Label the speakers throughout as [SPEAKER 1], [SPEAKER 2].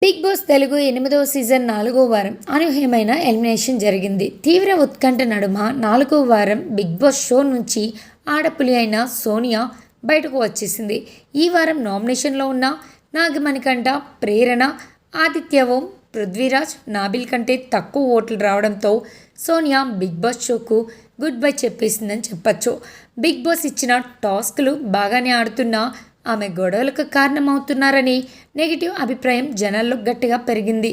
[SPEAKER 1] Big boss Telugu 8వ season 4వ వారం అనూహ్యమైన ఎలిమినేషన్ జరిగింది. తీవ్ర ఉత్కంఠ నడుమ 4వ వారం బిగ్ బాస్ షో నుంచి ఆడపులి అయిన సోనియా బయటకు వచ్చేసింది. ఈ వారం నామినేషన్లో ఉన్న నాగమణికంఠ, ప్రేరణ, ఆదిత్య ఓం, పృథ్వీరాజ్, నాబిల్ కంటే తక్కువ ఓట్లు రావడంతో సోనియా బిగ్ బాస్ షోకు గుడ్ బై చెప్పేసిందని చెప్పొచ్చు. బిగ్ బాస్ ఇచ్చిన టాస్క్లు బాగానే ఆడుతున్నా ఆమె గొడవలకు కారణమవుతున్నారని నెగిటివ్ అభిప్రాయం జనాల్లో గట్టిగా పెరిగింది.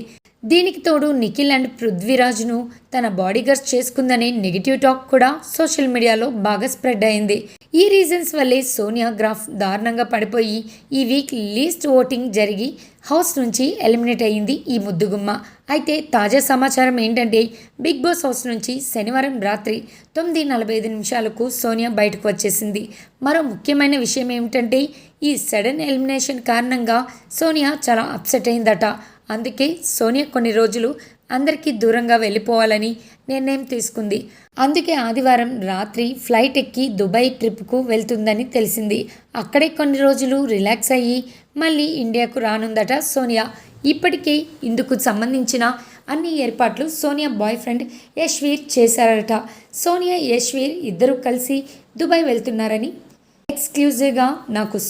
[SPEAKER 1] దీనికి తోడు నిఖిల్ అండ్ పృథ్వీరాజ్ను తన బాడీగార్డ్స్ చేసుకుందనే నెగిటివ్ టాక్ కూడా సోషల్ మీడియాలో బాగా స్ప్రెడ్ అయింది. ఈ రీజన్స్ వల్లే సోనియా గ్రాఫ్ దారుణంగా పడిపోయి ఈ వీక్ లీస్ట్ ఓటింగ్ జరిగి హౌస్ నుంచి ఎలిమినేట్ అయ్యింది ఈ ముద్దుగుమ్మ. అయితే తాజా సమాచారం ఏంటంటే బిగ్ బాస్ హౌస్ నుంచి శనివారం రాత్రి 9:45 సోనియా బయటకు వచ్చేసింది. మరో ముఖ్యమైన విషయం ఏమిటంటే ఈ సడన్ ఎలిమినేషన్ కారణంగా సోనియా చాలా అప్సెట్ అయిందట. అందుకే సోనియా కొన్ని రోజులు అందరికీ దూరంగా వెళ్ళిపోవాలని నిర్ణయం తీసుకుంది. అందుకే ఆదివారం రాత్రి ఫ్లైట్ ఎక్కి దుబాయ్ ట్రిప్కు వెళ్తుందని తెలిసింది. అక్కడే కొన్ని రోజులు రిలాక్స్ అయ్యి మళ్ళీ ఇండియాకు రానుందట సోనియా. ఇప్పటికే ఇందుకు సంబంధించిన అన్ని ఏర్పాట్లు సోనియా బాయ్ ఫ్రెండ్ యశ్వీర్ చేశారట. సోనియా, యశ్వీర్ ఇద్దరూ కలిసి దుబాయ్ వెళ్తున్నారని ఎక్స్క్లూజివ్గా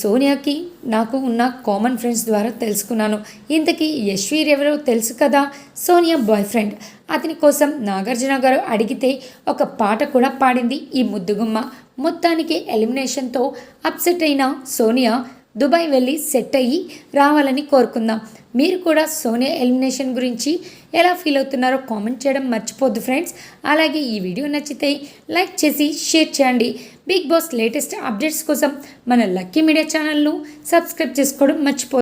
[SPEAKER 1] సోనియాకి నాకు ఉన్న కామన్ ఫ్రెండ్స్ ద్వారా తెలుసుకున్నాను. ఇంతకీ యశ్వీర్ ఎవరో తెలుసు కదా, సోనియా బాయ్ ఫ్రెండ్. అతని కోసం నాగార్జున గారు అడిగితే ఒక పాట కూడా పాడింది ఈ ముద్దుగుమ్మ. మొత్తానికి ఎలిమినేషన్తో అప్సెట్ అయిన సోనియా దుబాయ్ వెళ్ళి సెట్ అయ్యి రావాలని కోరుకుందాం. మీరు కూడా సోనియా ఎలిమినేషన్ గురించి ఎలా ఫీల్ అవుతున్నారో కామెంట్ చేయడం మర్చిపోద్దు ఫ్రెండ్స్. అలాగే ఈ వీడియో నచ్చితే లైక్ చేసి షేర్ చేయండి. బిగ్ బాస్ లేటెస్ట్ అప్డేట్స్ కోసం మన లక్కీ మీడియా ఛానల్ను సబ్స్క్రైబ్ చేసుకోవడం మర్చిపోద్దు.